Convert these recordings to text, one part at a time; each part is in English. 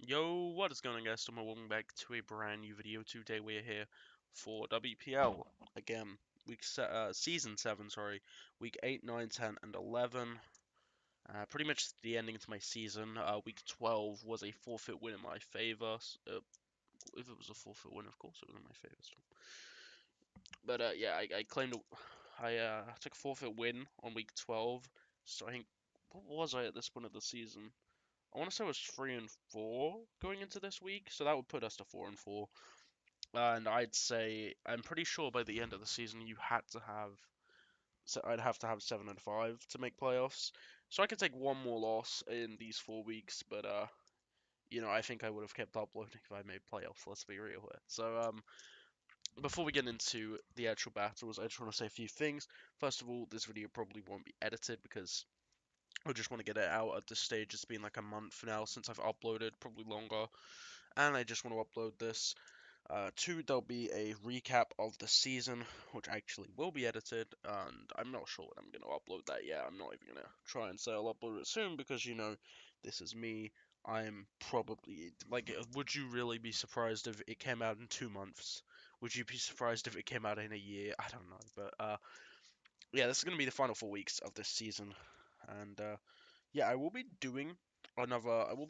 Yo, what is going on, guys? Welcome back to a brand new video. Today we're here for WPL again, season 7, sorry, week 8, 9, 10, and 11. Pretty much the ending to my season. Week 12 was a forfeit win in my favor. If it was a forfeit win, of course it was in my favor still. But yeah, I claimed I took a forfeit win on week 12. So I think, what was I at this point of the season? I want to say it was 3-4 going into this week, so that would put us to 4-4. And I'd say I'm pretty sure by the end of the season you had to have, so I'd have to have 7-5 to make playoffs. So I could take one more loss in these 4 weeks, but I think I would have kept uploading if I made playoffs. Let's be real here. So before we get into the actual battles, I just want to say a few things. First of all, this video probably won't be edited because I just want to get it out at this stage. It's been like a month now since I've uploaded, probably longer, and I just want to upload this. Two, there'll be a recap of the season, which actually will be edited, and I'm not sure when I'm going to upload that yet. I'm not even going to try and say I'll upload it soon, because, this is me. I'm probably, like, would you really be surprised if it came out in 2 months? Would you be surprised if it came out in a year? I don't know, but, yeah, this is going to be the final 4 weeks of this season, and, yeah, I will be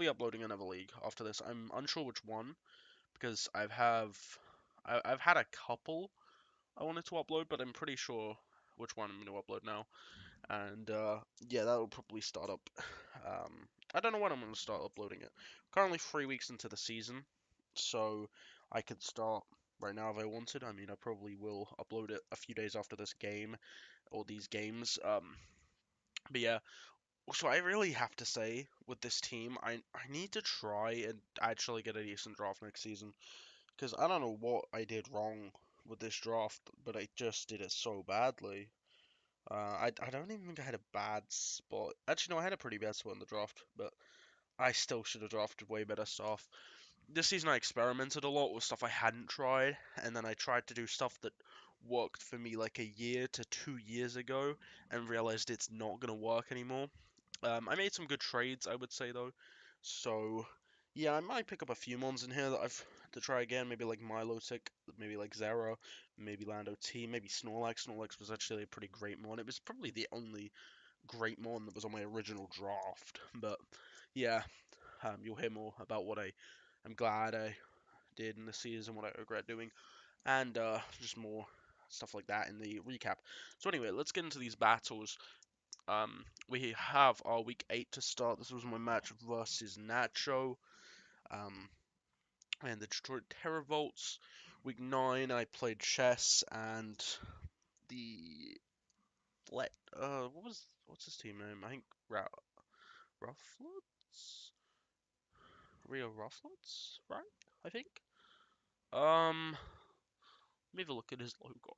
uploading another league after this. I'm unsure which one, because I've had a couple I wanted to upload, but I'm pretty sure which one I'm going to upload now. And yeah, that will probably start up. I don't know when I'm going to start uploading it. Currently 3 weeks into the season, so I could start right now if I wanted. I mean, I probably will upload it a few days after this game or these games. But yeah, so I really have to say with this team, I need to try and actually get a decent draft next season. Because I don't know what I did wrong with this draft, but I just did it so badly. I don't even think I had a bad spot. Actually, no, I had a pretty bad spot in the draft, but I still should have drafted way better stuff. This season I experimented a lot with stuff I hadn't tried, and then I tried to do stuff that worked for me like a year to 2 years ago, and realized it's not going to work anymore. I made some good trades, I would say, though. So, yeah, I might pick up a few mons in here that I've to try again. Maybe like Milotic, maybe like Zera, maybe Lando T, maybe Snorlax. Snorlax was actually a pretty great mon. It was probably the only great mon that was on my original draft. But, yeah, you'll hear more about what I'm glad I did in the season, what I regret doing, and just more stuff like that in the recap. So anyway, let's get into these battles. We have our week 8 to start. This was my match versus Nacho, and the Detroit Terravolts. Week 9, I played chess and the what's his team name? I think Rufflets, Rio Rufflets, right? I think. Let me have a look at his logo.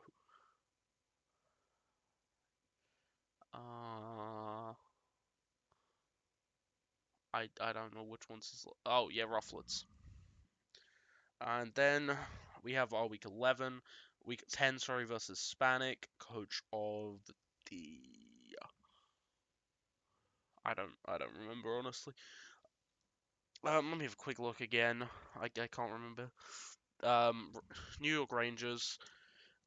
Uh, I don't know which one's his. Oh yeah, Rufflets. And then we have our week 11, week 10, sorry, versus Spanik, coach of the I don't remember honestly. Let me have a quick look again. I can't remember. New York Rangers,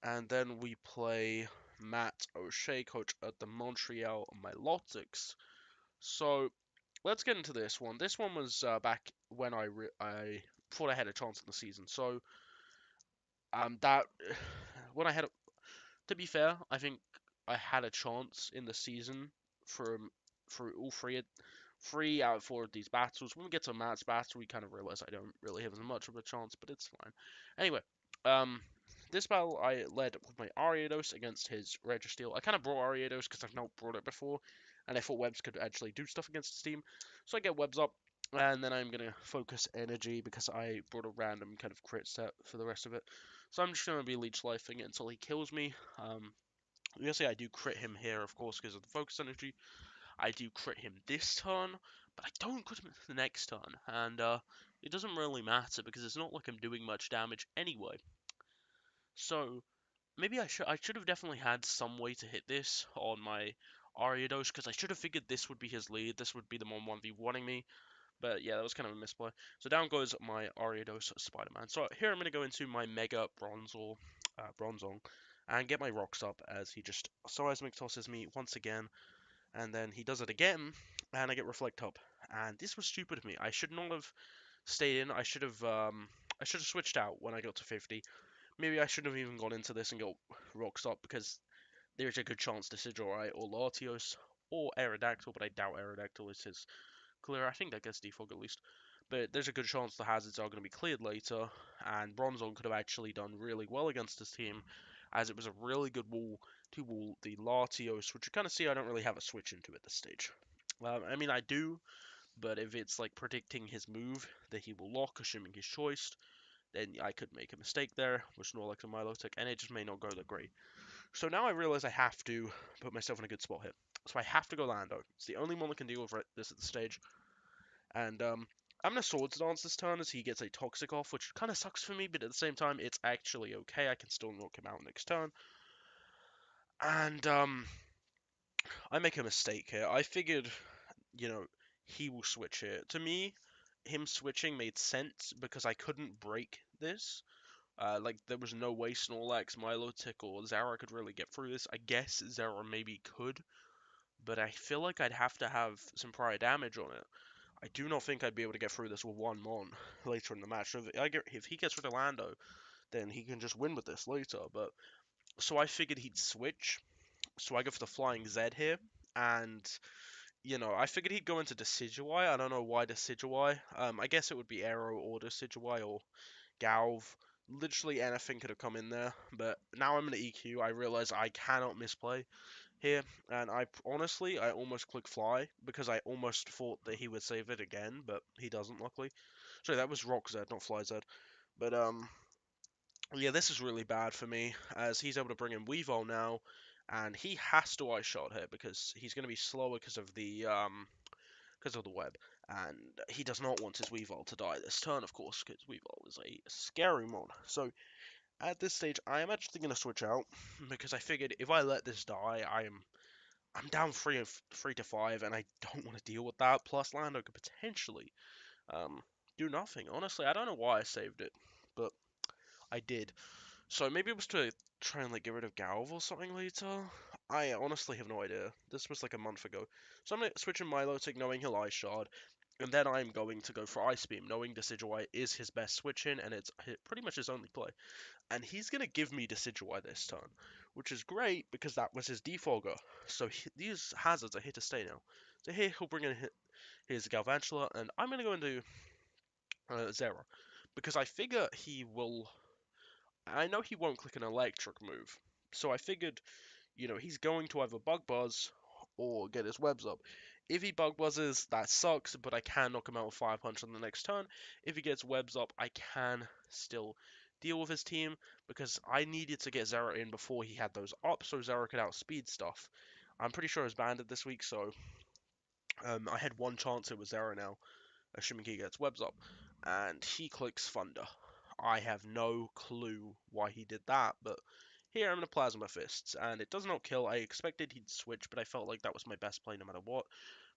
and then we play Matt O'Shea, coach at the Montreal Milotics. So let's get into this one. This one was back when I thought I had a chance in the season. So that when I had to be fair, I think I had a chance in the season from through all three out of four of these battles. When we get to Matt's battle, we kind of realize I don't really have as much of a chance, but it's fine. Anyway, this battle I led with my Ariados against his Registeel. I kind of brought Ariados because I've not brought it before, and I thought Webs could actually do stuff against his team. So I get Webs up, and then I'm going to focus energy because I brought a random kind of crit set for the rest of it. So I'm just going to be leech lifing it until he kills me. Obviously I do crit him here, of course, because of the focus energy. I do crit him this turn, but I don't crit him the next turn, and it doesn't really matter because it's not like I'm doing much damage anyway. So maybe I should have definitely had some way to hit this on my Ariados, because I should have figured this would be his lead. This would be the 1v1ing me. But yeah, that was kind of a misplay. So down goes my Ariados Spider-Man. So here I'm going to go into my Mega Bronzong, and get my rocks up as he just seismic tosses me once again, and then he does it again, and I get Reflect up. And this was stupid of me. I should not have stayed in. I should have switched out when I got to 50. Maybe I shouldn't have even gone into this and got rocks up because there's a good chance Decidueye or Latios or Aerodactyl, but I doubt Aerodactyl is his clear. I think that gets defog at least. But there's a good chance the hazards are going to be cleared later, and Bronzong could have actually done really well against his team, as it was a really good wall to wall the Latios, which you kind of see I don't really have a switch into at this stage. I mean, I do, but if it's like predicting his move that he will lock, assuming he's choiced, then I could make a mistake there with Snorlax and Milotic, and it just may not go that great. So now I realize I have to put myself in a good spot here. So I have to go Lando. It's the only one that can deal with this at the stage. And I'm going to Swords Dance this turn as he gets a Toxic off, which kind of sucks for me, but at the same time, it's actually okay. I can still knock him out next turn. And I make a mistake here. I figured, you know, he will switch here. To me, him switching made sense because I couldn't break this. Like, there was no way Snorlax, Milotic, or Zara could really get through this. I guess Zara maybe could, but I feel like I'd have to have some prior damage on it. I do not think I'd be able to get through this with one Mon later in the match. So if he gets rid of Lando, then he can just win with this later. But so I figured he'd switch. So I go for the Flying Z here, and I figured he'd go into Decidueye. I don't know why Decidueye. I guess it would be Aero or Decidueye or Galv. Literally anything could have come in there, but now I'm in the EQ. I realize I cannot misplay here, and I almost click fly because I almost thought that he would save it again, but he doesn't, luckily. Sorry, that was Rock Z, not Fly Z. But yeah, this is really bad for me as he's able to bring in Weavile now, and he has to Ice Shot here because he's going to be slower because of the web, and he does not want his Weavile to die this turn, of course, because Weavile is a scary mod. So at this stage, I am actually going to switch out because I figured if I let this die, I'm down 3-5, and I don't want to deal with that. Plus, Lando could potentially um, do nothing. Honestly, I don't know why I saved it, but I did. So maybe it was to try and like get rid of Galv or something later. I honestly have no idea. This was like a month ago. So I'm gonna switch in Milotic, knowing he'll Ice Shard, and then I'm going to go for Ice Beam, knowing Decidueye is his best switch in, and it's pretty much his only play. And he's going to give me Decidueye this turn, which is great because that was his defogger. So these hazards are here to stay now. So here he'll bring in his Galvantula, and I'm going to go into Zera because I figure he will. I know he won't click an electric move, so I figured, he's going to either Bug Buzz or get his webs up. If he Bug Buzzes, that sucks, but I can knock him out with Fire Punch on the next turn. If he gets webs up, I can still deal with his team, because I needed to get Zera in before he had those up, so Zera could outspeed stuff. I'm pretty sure I was banded this week, so I had one chance it was Zera now, assuming he gets webs up, and he clicks Thunder. I have no clue why he did that, but here I'm in a Plasma Fists, and it does not kill. I expected he'd switch, but I felt like that was my best play no matter what,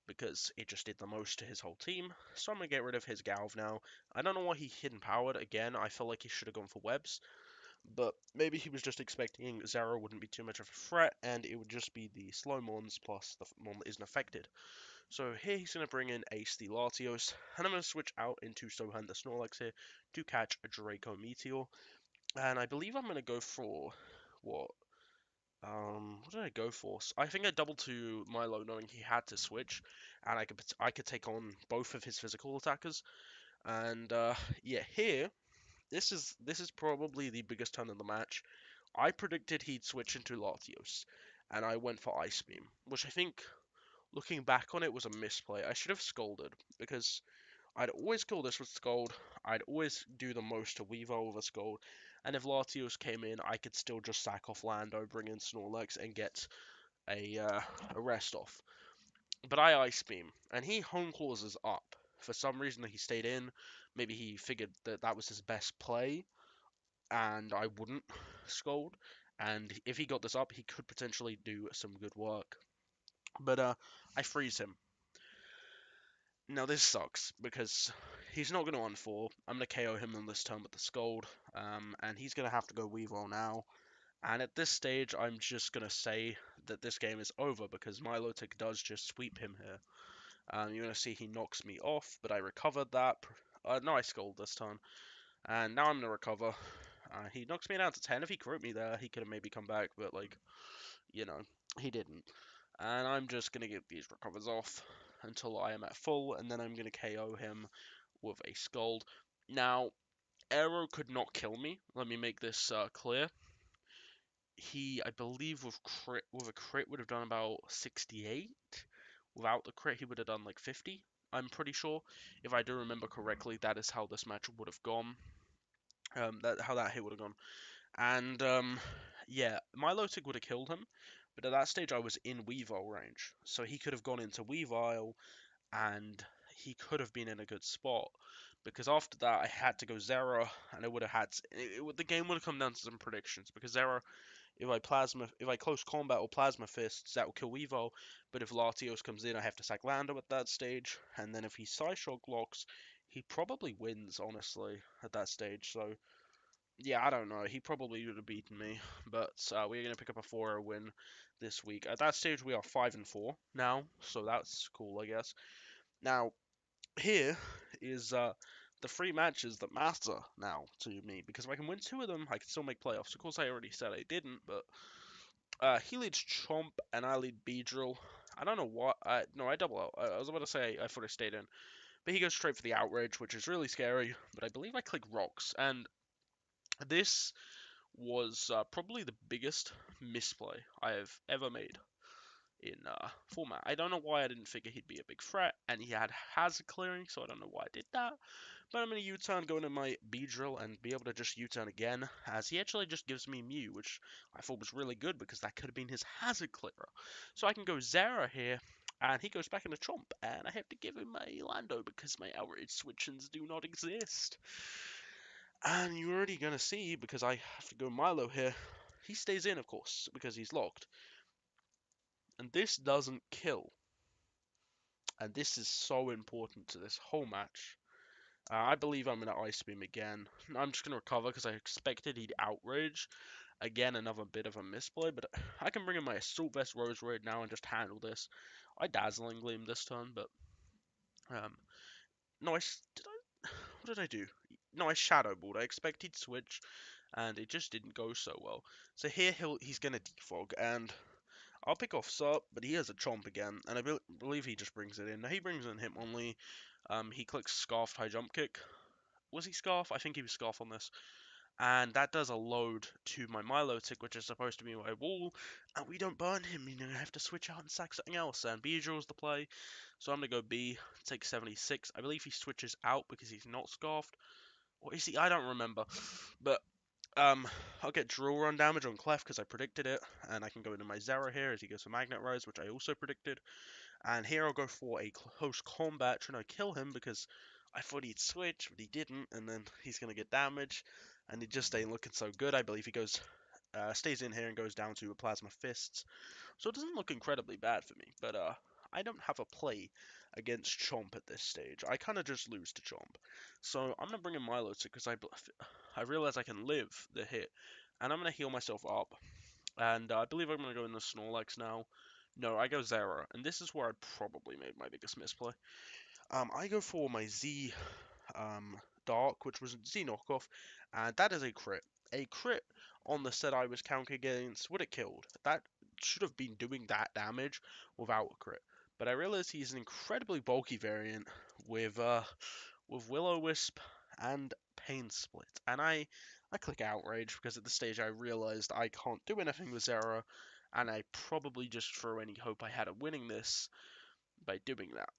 because it just did the most to his whole team. So I'm going to get rid of his Galv now. I don't know why he hidden powered. Again, I felt like he should have gone for webs, but maybe he was just expecting Zara wouldn't be too much of a threat, and it would just be the slow Mons plus the Mon that isn't affected. So here he's going to bring in Ace the Latios, and I'm going to switch out into Sohan the Snorlax here to catch a Draco Meteor. And I believe I'm going to go for, what? What did I go for? I think I doubled to Milo, knowing he had to switch, and I could take on both of his physical attackers. And yeah, here this is probably the biggest turn in the match. I predicted he'd switch into Latios, and I went for Ice Beam, which I think, looking back on it, was a misplay. I should have Scolded, because I'd always kill this with Scold. I'd always do the most to Weavile with a Scold. And if Latios came in, I could still just sack off Lando, bring in Snorlax, and get a rest off. But I Ice Beam, and he Home Clauses up. For some reason, he stayed in. Maybe he figured that that was his best play, and I wouldn't Scold. And if he got this up, he could potentially do some good work. But I freeze him. Now this sucks because he's not going to on-4. I'm going to KO him on this turn with the Scold, and he's going to have to go Weavile now. And at this stage, I'm just going to say that this game is over because Milotic does just sweep him here. You're going to see he knocks me off, but I recovered that. No, I Scold this turn. And now I'm going to recover. He knocks me down to 10. If he crit me there, he could have maybe come back, but, like, you know, he didn't. And I'm just going to get these recovers off until I am at full, and then I'm going to KO him with a Scold. Now, Arrow could not kill me. Let me make this clear. He, I believe, with a crit would have done about 68. Without the crit, he would have done like 50. I'm pretty sure. If I do remember correctly, that is how this match would have gone. How that hit would have gone. And yeah, Milotic would have killed him, but at that stage I was in Weavile range, so he could have gone into Weavile, and he could have been in a good spot. Because after that I had to go Zera, and I would have had the game would have come down to some predictions. Because Zera, if I close combat or Plasma Fists, that will kill Weavile. But if Latios comes in, I have to sack Lando at that stage, and then if he Psyshock locks, he probably wins honestly at that stage. So yeah, I don't know. He probably would have beaten me, but we're gonna pick up a 4-0 win this week. At that stage, we are 5-4 now, so that's cool, I guess. Now, here is the three matches that matter now to me, because if I can win two of them, I can still make playoffs. Of course, I already said I didn't, but he leads Chomp and I lead Beedrill. I don't know what. No, I double out. I was about to say I thought I stayed in, but he goes straight for the outrage, which is really scary. But I believe I click rocks, and this was probably the biggest misplay I have ever made in format. I don't know why I didn't figure he'd be a big threat, and he had hazard clearing, so I don't know why I did that. But I'm going to U-turn, go into my B-drill, and be able to just U-turn again, as he actually just gives me Mew, which I thought was really good, because that could have been his hazard clearer. So I can go Zera here, and he goes back into Chomp, and I have to give him a Lando, because my outrage switch-ins do not exist. And you're already going to see, because I have to go Milo here, he stays in, of course, because he's locked. And this doesn't kill. And this is so important to this whole match. I believe I'm going to Ice Beam again. I'm just going to recover because I expected he'd Outrage. Again, another bit of a misplay, but I can bring in my Assault Vest Rose Raid now and just handle this. I Dazzling Gleam this turn, but... no, what did I do? No, I Shadow Balled. I expected he'd switch, and it just didn't go so well. So here he's going to Defog, and I'll pick off Sup, but he has a Chomp again, and I believe he just brings it in. Now he brings in Hitmonlee. He clicks Scarf High Jump Kick. Was he Scarf? I think he was Scarf on this. And that does a load to my Milotic, which is supposed to be my wall, and we don't burn him. You know, I have to switch out and sack something else, and B draws the play. So I'm going to go B, take 76. I believe he switches out because he's not Scarfed. Or is he? I don't remember. But I'll get Drill Run damage on Clef because I predicted it, and I can go into my Zera here as he goes for Magnet Rise, which I also predicted. And here I'll go for a close combat trying to kill him because I thought he'd switch, but he didn't, and then he's going to get damage, and it just ain't looking so good. I believe he goes, stays in here and goes down to a Plasma Fists. So it doesn't look incredibly bad for me, but I don't have a play against Chomp at this stage. I kind of just lose to Chomp. So I'm going to bring in Milotic because I realize I can live the hit, and I'm going to heal myself up. And I believe I'm going to go in the Snorlax now. No, I go Zera, and this is where I probably made my biggest misplay. I go for my Z Dark, which was Z knockoff, and that is a crit. A crit on the set I was counting against would have killed. That should have been doing that damage without a crit. But I realized he's an incredibly bulky variant with Will-O-Wisp and Pain Split, and I click Outrage because at this stage I realized I can't do anything with Zera, and I probably just threw any hope I had of winning this by doing that.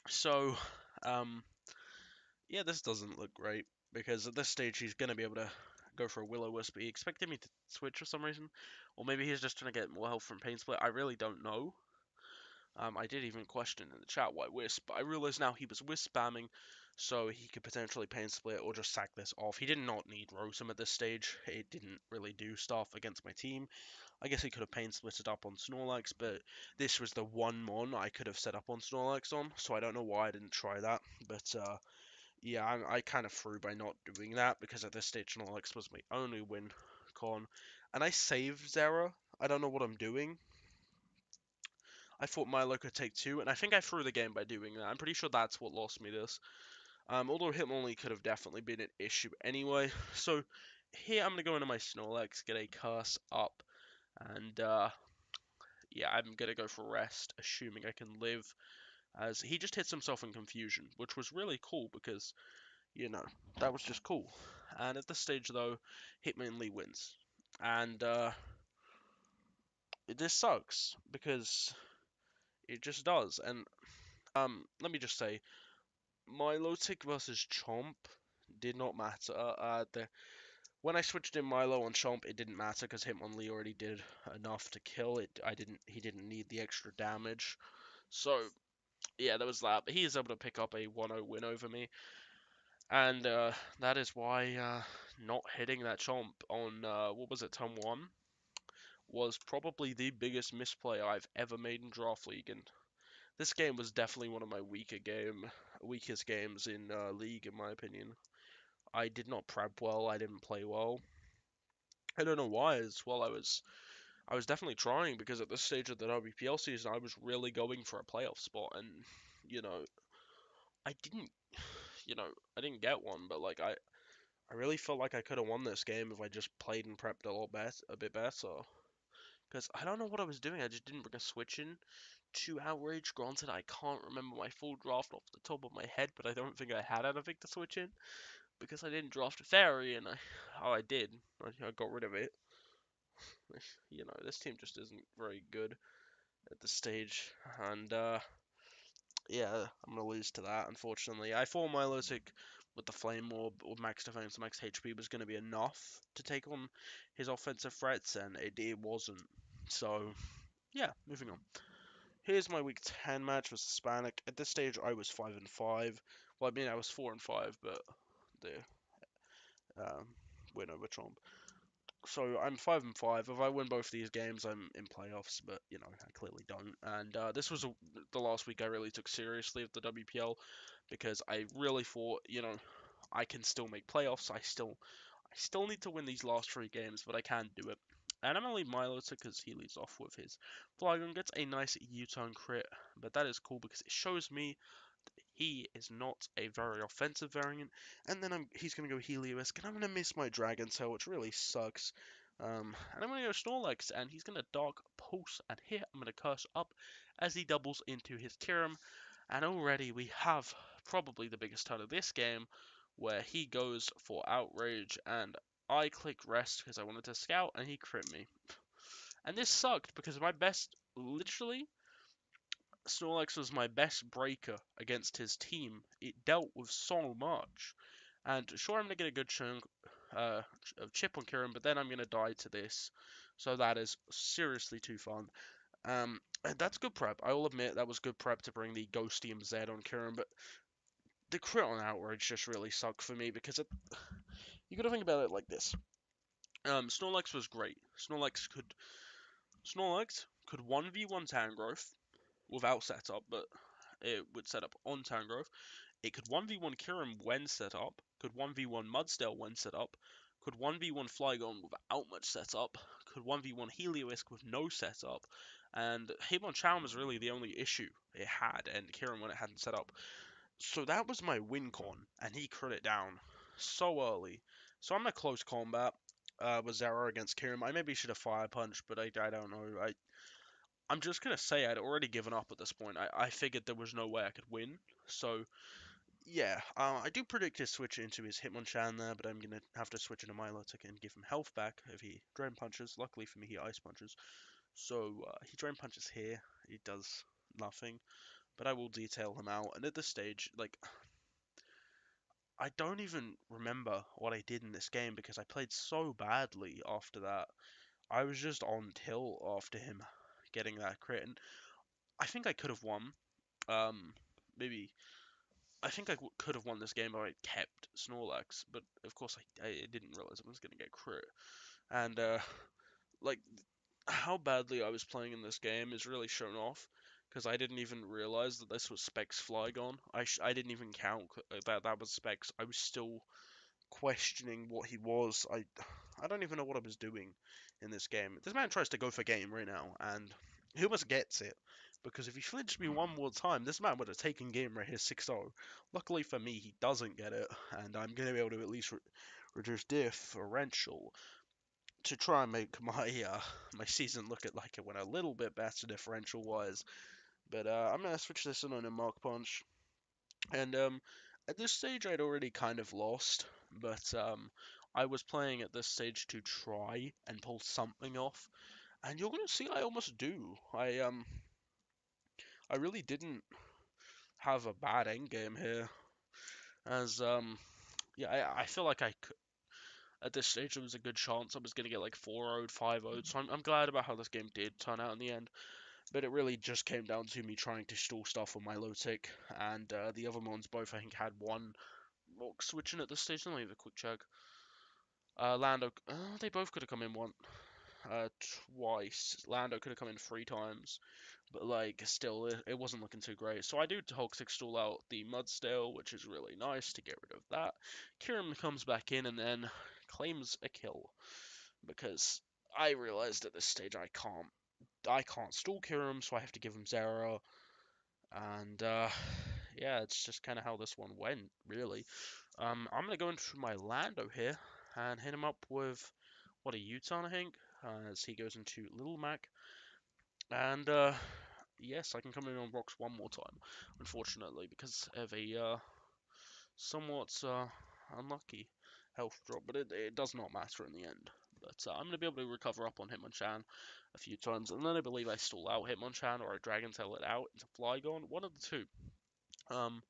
So, yeah, this doesn't look great, because at this stage he's going to be able to go for a Will-O-Wisp. He expected me to switch for some reason, or maybe he's just trying to get more health from Pain Split. I really don't know. I did even question in the chat why Wisp, but I realize now he was Wisp spamming, so he could potentially pain split or just sack this off. He did not need Rotom at this stage. It didn't really do stuff against my team. I guess he could have pain split it up on Snorlax, but this was the one mon I could have set up on Snorlax on, so I don't know why I didn't try that. But yeah, I kind of threw by not doing that because at this stage Snorlax was my only win con, and I saved Zera. I don't know what I'm doing. I thought Milo could take two, and I think I threw the game by doing that. I'm pretty sure that's what lost me this. Although Hitmonlee could have definitely been an issue anyway. So here I'm gonna go into my Snorlax, get a curse up, and yeah, I'm gonna go for rest, assuming I can live. As he just hits himself in confusion, which was really cool because you know that was just cool. And at this stage though, Hitmonlee wins, and this sucks because it just does. And let me just say, Milotic versus Chomp did not matter. When I switched in Milo on Chomp, it didn't matter because Hitmonlee already did enough to kill it. He didn't need the extra damage. So yeah, there was that. But he is able to pick up a 1-0 win over me, and that is why not hitting that Chomp on what was it, turn one, was probably the biggest misplay I've ever made in Draft League. And this game was definitely one of my weakest games in League, in my opinion. I did not prep well. I didn't play well. I don't know why as well. I was definitely trying because at this stage of the WPL season, I was really going for a playoff spot, and you know, I didn't, I didn't get one. But like I really felt like I could have won this game if I just played and prepped a bit better. Because I don't know what I was doing. I just didn't bring a switch in to Outrage. Granted, I can't remember my full draft off the top of my head, but I don't think I had anything to switch in because I didn't draft a fairy, and I did. I got rid of it. This team just isn't very good at this stage, and yeah, I'm gonna lose to that, unfortunately. I thought Milotic with the Flame Orb or max defense, max HP was gonna be enough to take on his offensive threats, and it wasn't. So yeah, moving on. Here's my week 10 match with Hispanic. At this stage, I was 5-5. Well, I mean, I was 4-5, but the um, win over Trump. So I'm 5-5. If I win both these games, I'm in playoffs. But I clearly don't. And this was the last week I really took seriously of the WPL because I really thought, I can still make playoffs. I still need to win these last three games, but I can do it. And I'm gonna leave Milo to because he leads off with his Flygon, gets a nice U-turn crit, but that is cool because it shows me he is not a very offensive variant. And then he's going to go Heliolisk, and I'm going to miss my Dragon Tail, which really sucks. And I'm going to go Snorlax, and he's going to Dark Pulse, and here I'm going to Curse up as he doubles into his Kyurem. And already we have probably the biggest turn of this game, where he goes for Outrage, and I click Rest because I wanted to Scout, and he crit me. And this sucked because literally, Snorlax was my best breaker against his team. It dealt with so much. And sure, I'm going to get a good chunk of chip on Kieran, but then I'm going to die to this. So that is seriously too fun. And that's good prep. I will admit that was good prep to bring the Ghostium Z on Kieran, but the crit on Outrage just really sucked for me because you got to think about it like this. Snorlax was great. Snorlax could 1v1 Tangrowth without setup, but it would set up on Tangrowth. It could 1v1 Kyurem when set up, could 1v1 Mudsdale when set up, could 1v1 Flygon without much setup, could 1v1 Heliolisk with no setup, and Hitmonchan was really the only issue it had, and Kyurem when it hadn't set up. So that was my win con, and he crit it down so early. So I'm in a close combat with Zera against Kyurem. I maybe should have Fire Punch, but I don't know. I'm just gonna say I'd already given up at this point. I figured there was no way I could win. So yeah, I do predict his switch into his Hitmonchan there, but I'm gonna have to switch into Milotic and give him health back if he Drain Punches. Luckily for me, he Ice Punches. So he Drain Punches here. He does nothing, but I will detail him out. And at this stage, like, I don't even remember what I did in this game because I played so badly after that. I was just on tilt after him getting that crit, and I think I could have won. Maybe I think I could have won this game if I kept Snorlax, but of course I didn't realize I was going to get crit. And like how badly I was playing in this game is really shown off because I didn't even realize that this was Specs Flygon. I didn't even count that was Specs. I was still questioning what he was. I don't even know what I was doing in this game. This man tries to go for game right now, and he almost gets it. Because if he flinched me one more time, this man would have taken game right here 6-0. Luckily for me, he doesn't get it, and I'm going to be able to at least reduce differential to try and make my season look at like it went a little bit better differential wise. But I'm gonna switch this in on a Mark Punch, and at this stage I'd already kind of lost, but I was playing at this stage to try and pull something off, and you're gonna see I almost do. I really didn't have a bad end game here, as yeah I feel like I could. At this stage, there was a good chance I was going to get like 4-0'd, 5-0'd, so I'm glad about how this game did turn out in the end. But it really just came down to me trying to stall stuff on my low tick, and the other ones both I think had one rock switching at this stage. Let me have a quick check. Lando, they both could have come in uh, twice. Lando could have come in 3 times, but like still, it wasn't looking too great. So I do toxic stall out the Mudstale, which is really nice to get rid of that. Kieran comes back in and then claims a kill because I realized at this stage I can't stall Kieran, so I have to give him Zera. And yeah, it's just kind of how this one went, really. I'm gonna go into my Lando here and hit him up with what a U-turn, I think, as he goes into Little Mac. And yes, I can come in on rocks one more time, unfortunately, because of a somewhat unlucky health drop, but it does not matter in the end. But I'm going to be able to recover up on Hitmonchan a few times, and then I believe I stall out Hitmonchan or I Dragon Tail it out into Flygon, one of the two. Um,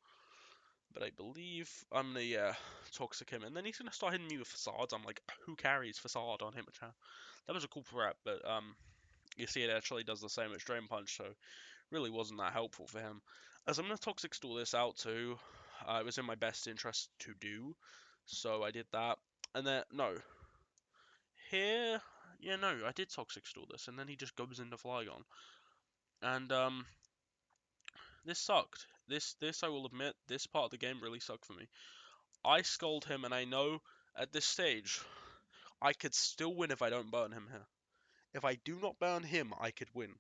but I believe I'm going to Toxic him, and then he's going to start hitting me with Facades. I'm like, who carries Facade on Hitmonchan? That was a cool prep, but you see it actually does the same as Drain Punch, so really wasn't that helpful for him. As I'm going to Toxic Stall this out too, it was in my best interest to do, so I did that. And then, no, here, yeah, no, I did Toxic Stall this, and then he just goes into Flygon. And, this sucked. This I will admit, this part of the game really sucked for me. I scold him, and I know at this stage, I could still win if I don't burn him here. If I do not burn him, I could win.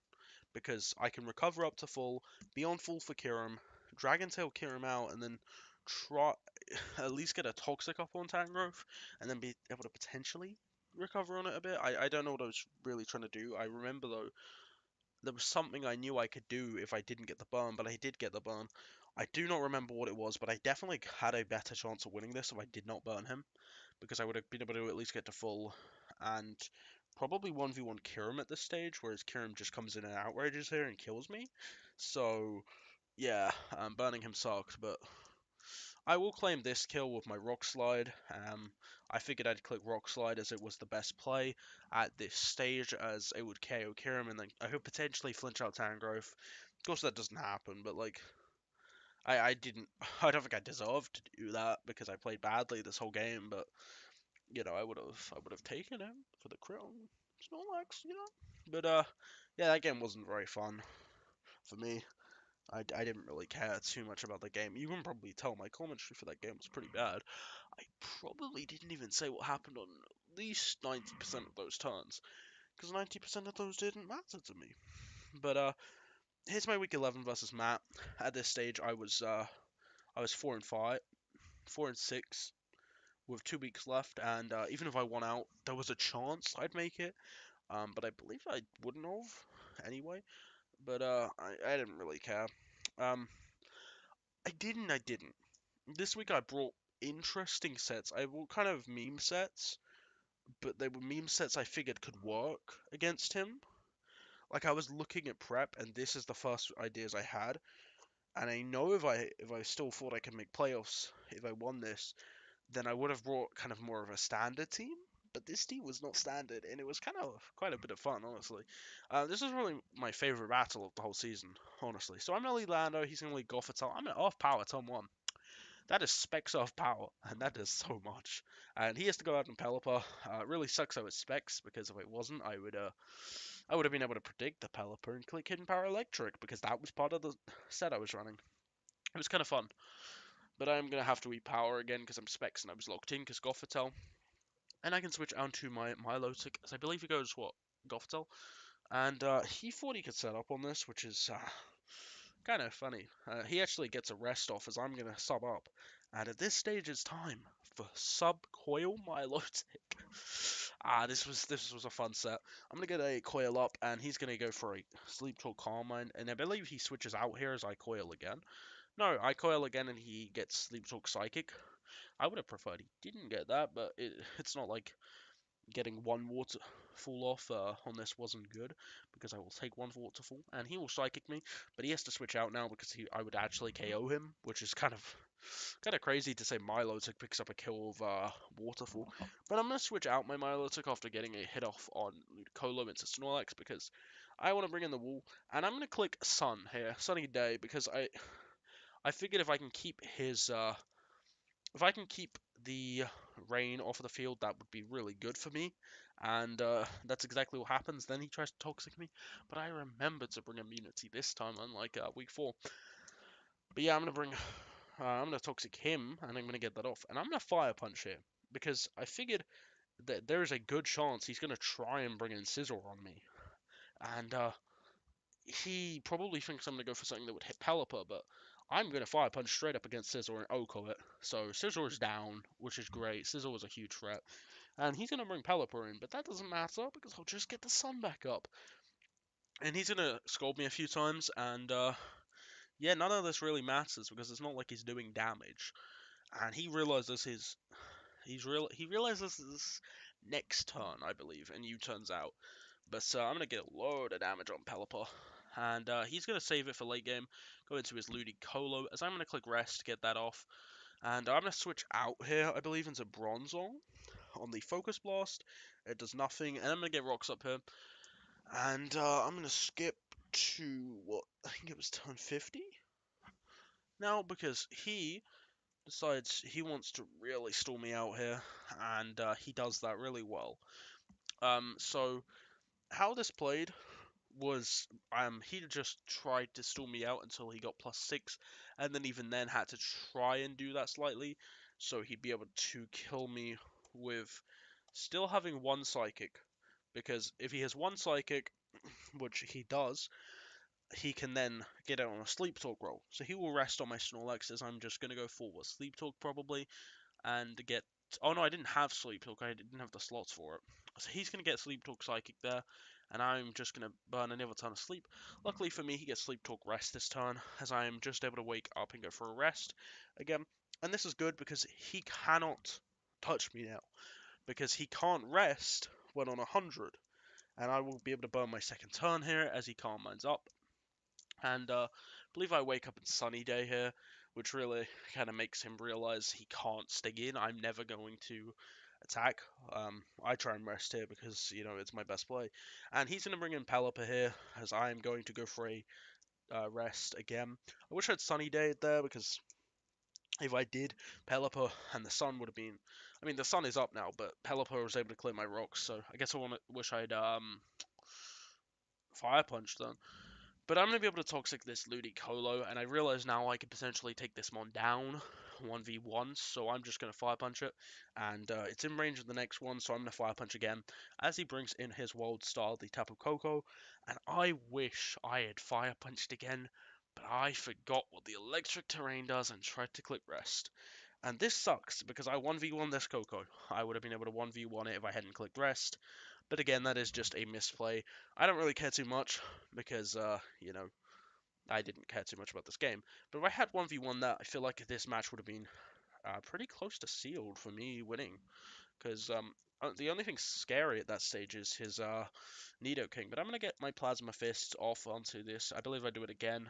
Because I can recover up to full, be on full for Kirim, Dragon Tail Kirim out, and then try at least get a Toxic up on Tangrowth, and then be able to potentially recover on it a bit. I don't know what I was really trying to do. I remember though, there was something I knew I could do if I didn't get the burn, but I did get the burn. I do not remember what it was, but I definitely had a better chance of winning this if I did not burn him, because I would have been able to at least get to full, and probably 1v1 Kirim at this stage, whereas Kirim just comes in and outrages here and kills me. So, yeah, burning him sucked, but I will claim this kill with my Rock Slide. I figured I'd click Rock Slide as it was the best play at this stage, as it would KO Kirim, and then I could potentially flinch out Tangrowth. Of course, that doesn't happen, but like, I didn't, I don't think I deserved to do that because I played badly this whole game, but you know, I would have taken him for the crown. Snorlax, you know. But yeah, that game wasn't very fun for me. I didn't really care too much about the game. You can probably tell my commentary for that game was pretty bad. I probably didn't even say what happened on at least 90% of those turns, because 90% of those didn't matter to me. But here's my week 11 versus Matt. At this stage, I was 4-5, 4-6 with 2 weeks left, and even if I won out, there was a chance I'd make it. But I believe I wouldn't have anyway. But I didn't really care. Um, I didn't. This week I brought interesting sets. I brought kind of meme sets, but they were meme sets I figured could work against him. Like I was looking at prep, and this is the first ideas I had. And I know if I still thought I could make playoffs if I won this, then I would have brought kind of more of a standard team. But this team was not standard, and it was kind of quite a bit of fun, honestly. This is really my favorite battle of the whole season, honestly. So I'm gonna lead Lando. He's gonna lead Gothitelle. I'm gonna off power Tom 1. That is specs of power, and that does so much. And he has to go out and Pelipper. It really sucks how it's specs, because if it wasn't, I would have been able to predict the Pelipper and click Hidden Power Electric, because that was part of the set I was running. It was kind of fun. But I'm going to have to eat power again because I'm specs and I was locked in because Gothitelle. And I can switch on to my Milotic, as I believe he goes, what, Gothitelle? And he thought he could set up on this, which is kind of funny. He actually gets a rest off as I'm going to sub up. And at this stage, it's time for sub coil Milotic. This was a fun set. I'm gonna get a coil up, and he's gonna go for a sleep talk Carmine, and I believe he switches out here as I coil again. No, I coil again, and he gets sleep talk psychic. I would have preferred he didn't get that, but it's not like getting one waterfall off on this wasn't good, because I will take one waterfall and he will psychic me, but he has to switch out now because I would actually KO him, which is kind of crazy to say Milotic picks up a kill of waterfall. But I'm gonna switch out my Milotic after getting a hit off on Ludicolo into Snorlax because I want to bring in the wall, and I'm gonna click Sun here, Sunny Day, because I figured if I can keep the rain off of the field, that would be really good for me. And that's exactly what happens. Then he tries to toxic me, but I remembered to bring immunity this time, unlike week 4. But yeah, I'm gonna toxic him, and I'm gonna get that off. And I'm gonna fire punch here because I figured that there is a good chance he's gonna try and bring in Scissor on me. And he probably thinks I'm going to go for something that would hit Pelipper, but I'm going to Fire Punch straight up against Scissor and Oko it. So Scissor is down, which is great. Scissor was a huge threat. And he's going to bring Pelipper in, but that doesn't matter because I'll just get the Sun back up. And he's going to scold me a few times, and yeah, none of this really matters because it's not like he's doing damage. And he realizes he realizes his next turn, I believe, and U-turns out. But I'm going to get a load of damage on Pelipper. And he's going to save it for late game, go into his Ludicolo, as I'm going to click rest to get that off. And I'm going to switch out here, I believe, into Bronzong on the Focus Blast. It does nothing, and I'm going to get rocks up here. And I'm going to skip to, what, I think it was turn 50? Now, because he decides he wants to really stall me out here, and he does that really well. So how this played was he just tried to stall me out until he got +6, and then even then had to try and do that slightly, so he'd be able to kill me with still having one psychic, because if he has one psychic, which he does, he can then get it on a sleep talk roll. So he will rest on my Snorlax as I'm just gonna go forward sleep talk probably, and get. Oh no, I didn't have Sleep Talk. I didn't have the slots for it. So he's going to get Sleep Talk Psychic there, and I'm just going to burn another ton of sleep. Luckily for me, he gets Sleep Talk Rest this turn, as I am just able to wake up and go for a rest again. And this is good because he cannot touch me now, because he can't rest when on 100. And I will be able to burn my second turn here as he calm mines up. And I believe I wake up in Sunny Day here, which really kind of makes him realize he can't stay in. I'm never going to attack. I try and rest here because, it's my best play. And he's going to bring in Pelipper here, as I am going to go for a rest again. I wish I had Sunny Day there, because if I did, Pelipper and the sun would have been... I mean, the sun is up now, but Pelipper was able to clear my rocks, so I guess wish I'd Fire Punch then. But I'm going to be able to Toxic this Ludicolo, and I realize now I could potentially take this Mon down 1v1, so I'm just going to Fire Punch it, and it's in range of the next one, so I'm going to Fire Punch again, as he brings in his Wild Star, the Tapu Koko, and I wish I had Fire Punched again, but I forgot what the Electric Terrain does and tried to click Rest. And this sucks, because I 1v1 this Koko. I would have been able to 1v1 it if I hadn't clicked Rest, but again, that is just a misplay. I don't really care too much because, I didn't care too much about this game. But if I had 1v1 that, I feel like this match would have been pretty close to sealed for me winning. Because the only thing scary at that stage is his Nidoking. But I'm going to get my Plasma Fist off onto this. I believe I do it again.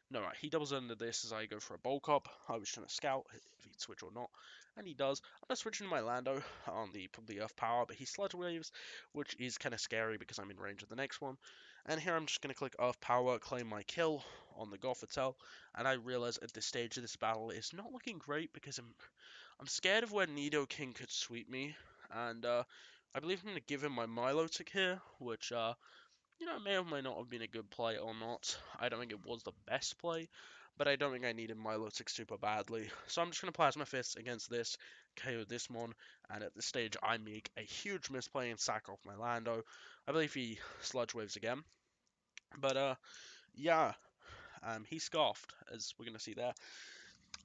No, right, he doubles under this as I go for a bulk up. I was trying to scout if he'd switch or not, and he does. I'm not switching to my Lando on the probably Earth Power, but he Sludge Waves, which is kind of scary because I'm in range of the next one. And here I'm just going to click Earth Power, claim my kill on the Gothitelle, and I realize at this stage of this battle it's not looking great because I'm scared of where Nidoking could sweep me, and I believe I'm going to give him my Milotic here, which may or may not have been a good play or not. I don't think it was the best play, but I don't think I needed Milotic super badly. So I'm just going to Plasma Fist against this, KO this mon, and at this stage I make a huge misplay and sack off my Lando. I believe he Sludge Waves again. But yeah, he scoffed, as we're going to see there.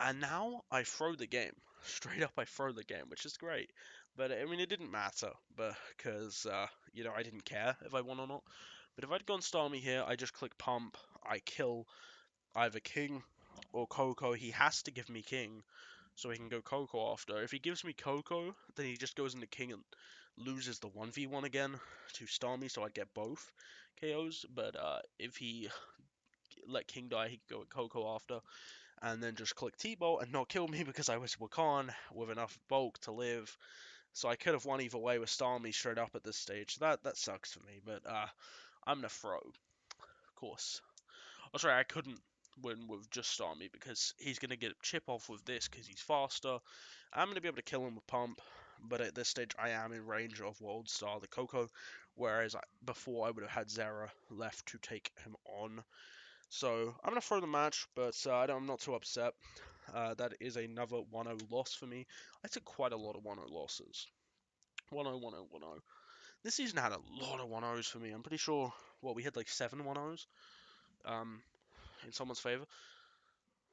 And now I throw the game. Straight up I throw the game, which is great. But I mean, it didn't matter, because, I didn't care if I won or not. But if I'd gone Starmie here, I just click pump, I kill either King or Coco. He has to give me King, so he can go Coco after. If he gives me Coco, then he just goes into King and loses the 1v1 again to Starmie, so I'd get both KOs. But if he let King die, he could go with Coco after, and then just click T-Bolt and not kill me because I was Wakan with enough bulk to live. So I could have won either way with Starmie straight up at this stage. That sucks for me, but I'm gonna throw, of course. Oh, sorry, I couldn't win with just Starmie because he's gonna get a chip off with this because he's faster. I'm gonna be able to kill him with Pump, but at this stage I am in range of World Star the Coco, whereas before I would have had Zera left to take him on. So I'm gonna throw the match, but I'm not too upset. That is another 1-0 loss for me. I took quite a lot of 1-0 losses. 1-0, 1-0, 1-0. This season had a lot of 1-0s for me. I'm pretty sure, we had like 7 1-0s in someone's favor,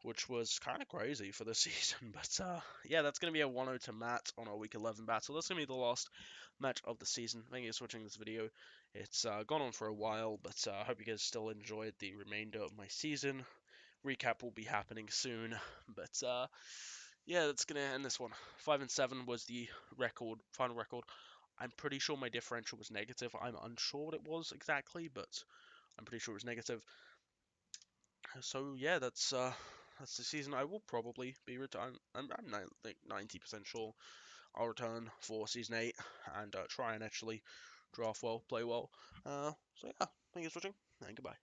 which was kind of crazy for the season. But yeah, that's going to be a 1-0 to Matt on our Week 11 battle. That's going to be the last match of the season. Thank you for watching this video. It's gone on for a while, but I hope you guys still enjoyed the remainder of my season. Recap will be happening soon, but yeah, that's gonna end this one. 5-7 was the final record. I'm pretty sure my differential was negative. I'm unsure what it was exactly, but I'm pretty sure it was negative. So yeah, that's the season. I will probably be retiring. I'm like 90% sure I'll return for season 8 and try and actually draft well, play well. So yeah, thank you for watching, and goodbye.